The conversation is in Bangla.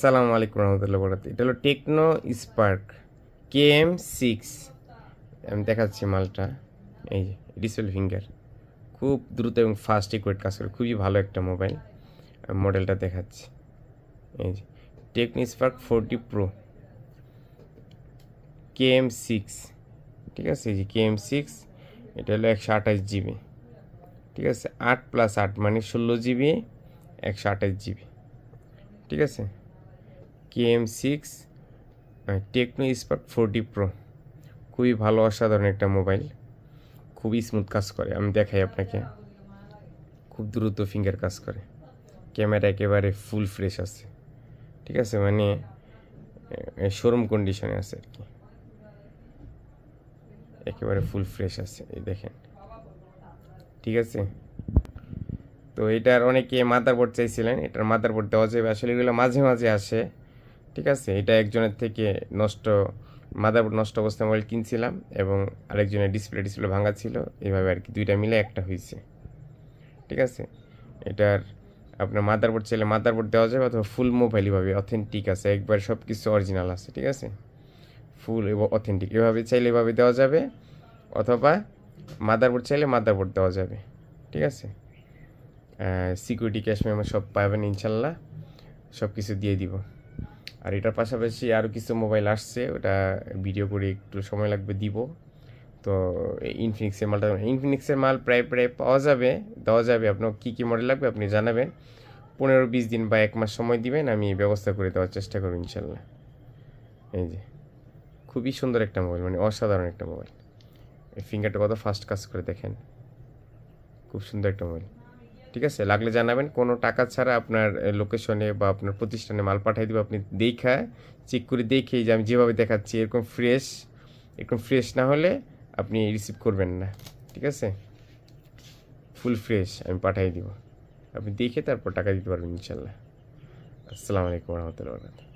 আসসালামু আলাইকুম রহমতুল্লাহ বরাকাতুহু। এটা হলো টেকনো স্পার্ক KM6। আমি দেখাচ্ছি মালটা। এই যে ডিসপ্লে ফিঙ্গার, খুব দ্রুত এবং ফাস্ট ইকুয়েট কাজ করে, খুবই ভালো একটা মোবাইল। আমি মডেলটা দেখাচ্ছি। এই যে টেকনো স্পার্ক 40 প্রো KM6, ঠিক আছে। এই যে KM6, এটা হলো 128 GB, ঠিক আছে। 8+8 মানে 16 GB, 128 GB, ঠিক আছে। KM6 টেকনো স্পার্ক 40 প্রো, খুবই ভালো, অসাধারণ একটা মোবাইল, খুবই স্মুথ কাজ করে। আমি দেখাই আপনাকে, খুব দ্রুত ফিঙ্গার কাজ করে। ক্যামেরা একেবারে ফুল ফ্রেশ আছে, ঠিক আছে, মানে শোরুম কন্ডিশনে আছে আর কি, একেবারে ফুল ফ্রেশ আছে, এই দেখেন, ঠিক আছে। তো এটার অনেকে মাদারবোর্ড চাইছিলেন, এটার মাদারবোর্ড দেওয়া যাবে, আসলে এগুলো মাঝে মাঝে আসে, ঠিক আছে। এটা একজনের থেকে মাদারবোর্ড নষ্ট অবস্থায় মোবাইল কিনছিলাম, এবং আরেকজনের ডিসপ্লে ভাঙা ছিল, এইভাবে আর কি, দুইটা মিলে একটা হয়েছে, ঠিক আছে। এটার আপনার মাদারবোর্ড চাইলে মাদারবোর্ড দেওয়া যাবে, অথবা ফুল মোবাইল এভাবে অথেন্টিক আছে, একবার সব কিছু অরিজিনাল আছে, ঠিক আছে, ফুল এবং অথেন্টিক, এভাবে চাইলে এভাবে দেওয়া যাবে, অথবা মাদারবোর্ড চাইলে মাদারবোর্ড দেওয়া যাবে, ঠিক আছে। সিকিউরিটি ক্যাশ মেমো সব পাবেন ইনশাল্লাহ, সব কিছু দিয়ে দিব। আর এটার পাশাপাশি আরও কিছু মোবাইল আসছে, ওটা ভিডিও করে একটু সময় লাগবে দিব। তো ইনফিনিক্সের মাল প্রায় প্রায় পাওয়া যাবে, দেওয়া যাবে। আপনার কী কী মডেল লাগবে আপনি জানাবেন, 15-20 দিন বা 1 মাস সময় দিবেন, আমি ব্যবস্থা করে দেওয়ার চেষ্টা করব ইনশাল্লাহ। এই যে খুবই সুন্দর একটা মোবাইল, মানে অসাধারণ একটা মোবাইল। এই ফিঙ্গারটা কত ফাস্ট কাজ করে দেখেন, খুব সুন্দর একটা মোবাইল, ঠিক আছে। লাগলে জানাবেন, কোনো টাকা ছাড়া আপনার লোকেশনে বা আপনার প্রতিষ্ঠানে মাল পাঠিয়ে দেবো। আপনি দেখা চেক করে দেখেই, যে আমি যেভাবে দেখাচ্ছি এরকম ফ্রেশ না হলে আপনি রিসিভ করবেন না, ঠিক আছে। ফুল ফ্রেশ আমি পাঠিয়ে দিব, আপনি দেখে তারপর টাকা দিতে পারবেন ইনশাল্লাহ। আসসালামু আলাইকুম রহমতুল্লাহ।